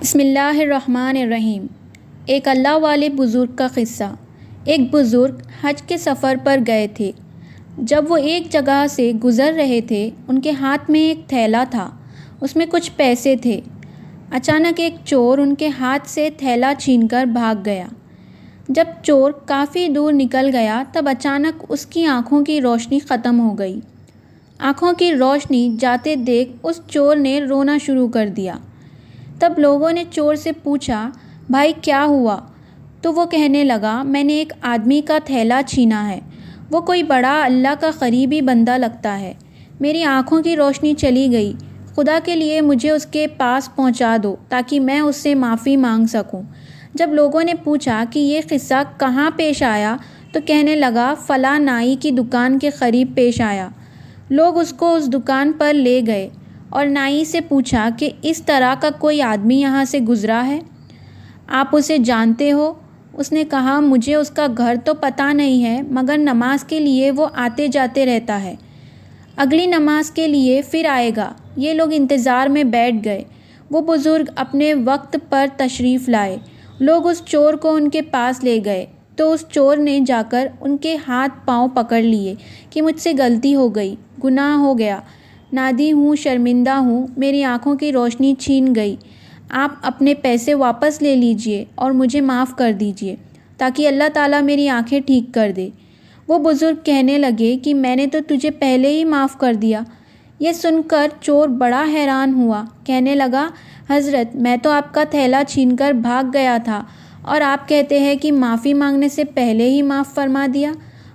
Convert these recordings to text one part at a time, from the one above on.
بسم اللہ الرحمن الرحیم۔ ایک اللہ والے بزرگ کا قصہ۔ ایک بزرگ حج کے سفر پر گئے تھے۔ جب وہ ایک جگہ سے گزر رہے تھے، ان کے ہاتھ میں ایک تھیلا تھا، اس میں کچھ پیسے تھے۔ اچانک ایک چور ان کے ہاتھ سے تھیلا چھین کر بھاگ گیا۔ جب چور کافی دور نکل گیا تب اچانک اس کی آنکھوں کی روشنی ختم ہو گئی۔ آنکھوں کی روشنی جاتے دیکھ اس چور نے رونا شروع کر دیا۔ تب لوگوں نے چور سے پوچھا، بھائی کیا ہوا؟ تو وہ کہنے لگا، میں نے ایک آدمی کا تھیلا چھینا ہے، وہ کوئی بڑا اللہ کا قریبی بندہ لگتا ہے، میری آنکھوں کی روشنی چلی گئی، خدا کے لیے مجھے اس کے پاس پہنچا دو تاکہ میں اس سے معافی مانگ سکوں۔ جب لوگوں نے پوچھا کہ یہ قصہ کہاں پیش آیا تو کہنے لگا، فلاں نائی کی دکان کے قریب پیش آیا۔ لوگ اس کو اس دکان پر لے گئے اور نائی سے پوچھا کہ اس طرح کا کوئی آدمی یہاں سے گزرا ہے؟ آپ اسے جانتے ہو؟ اس نے کہا، مجھے اس کا گھر تو پتہ نہیں ہے، مگر نماز کے لیے وہ آتے جاتے رہتا ہے، اگلی نماز کے لیے پھر آئے گا۔ یہ لوگ انتظار میں بیٹھ گئے۔ وہ بزرگ اپنے وقت پر تشریف لائے۔ لوگ اس چور کو ان کے پاس لے گئے تو اس چور نے جا کر ان کے ہاتھ پاؤں پکڑ لیے کہ مجھ سے غلطی ہو گئی، گناہ ہو گیا، نادی ہوں، شرمندہ ہوں، میری آنکھوں کی روشنی چھین گئی، آپ اپنے پیسے واپس لے لیجئے اور مجھے معاف کر دیجئے تاکہ اللہ تعالیٰ میری آنکھیں ٹھیک کر دے۔ وہ بزرگ کہنے لگے کہ میں نے تو تجھے پہلے ہی معاف کر دیا۔ یہ سن کر چور بڑا حیران ہوا، کہنے لگا، حضرت میں تو آپ کا تھیلا چھین کر بھاگ گیا تھا اور آپ کہتے ہیں کہ معافی مانگنے سے پہلے ہی معاف فرما دیا۔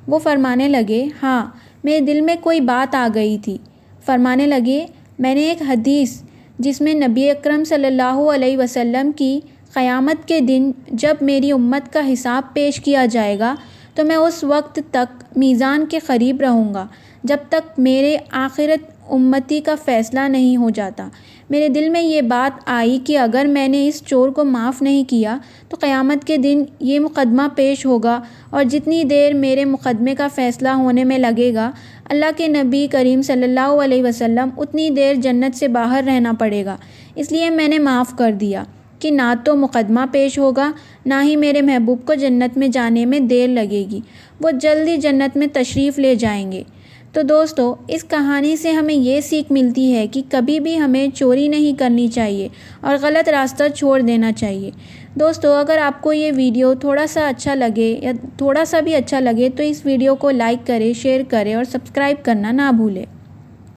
وہ فرمانے لگے، ہاں میرے دل میں کوئی بات آ گئی تھی۔ فرمانے لگے، میں نے ایک حدیث جس میں نبی اکرم صلی اللہ علیہ وسلم کی قیامت کے دن جب میری امت کا حساب پیش کیا جائے گا تو میں اس وقت تک میزان کے قریب رہوں گا جب تک میرے آخرت امتی کا فیصلہ نہیں ہو جاتا۔ میرے دل میں یہ بات آئی کہ اگر میں نے اس چور کو معاف نہیں کیا تو قیامت کے دن یہ مقدمہ پیش ہوگا اور جتنی دیر میرے مقدمے کا فیصلہ ہونے میں لگے گا، اللہ کے نبی کریم صلی اللہ علیہ وسلم اتنی دیر جنت سے باہر رہنا پڑے گا۔ اس لیے میں نے معاف کر دیا کہ نہ تو مقدمہ پیش ہوگا، نہ ہی میرے محبوب کو جنت میں جانے میں دیر لگے گی، وہ جلدی جنت میں تشریف لے جائیں گے۔ تو دوستو، اس کہانی سے ہمیں یہ سیکھ ملتی ہے کہ کبھی بھی ہمیں چوری نہیں کرنی چاہیے اور غلط راستہ چھوڑ دینا چاہیے۔ دوستو، اگر آپ کو یہ ویڈیو تھوڑا سا اچھا لگے یا تھوڑا سا بھی اچھا لگے تو اس ویڈیو کو لائک کریں، شیئر کریں اور سبسکرائب کرنا نہ بھولیں۔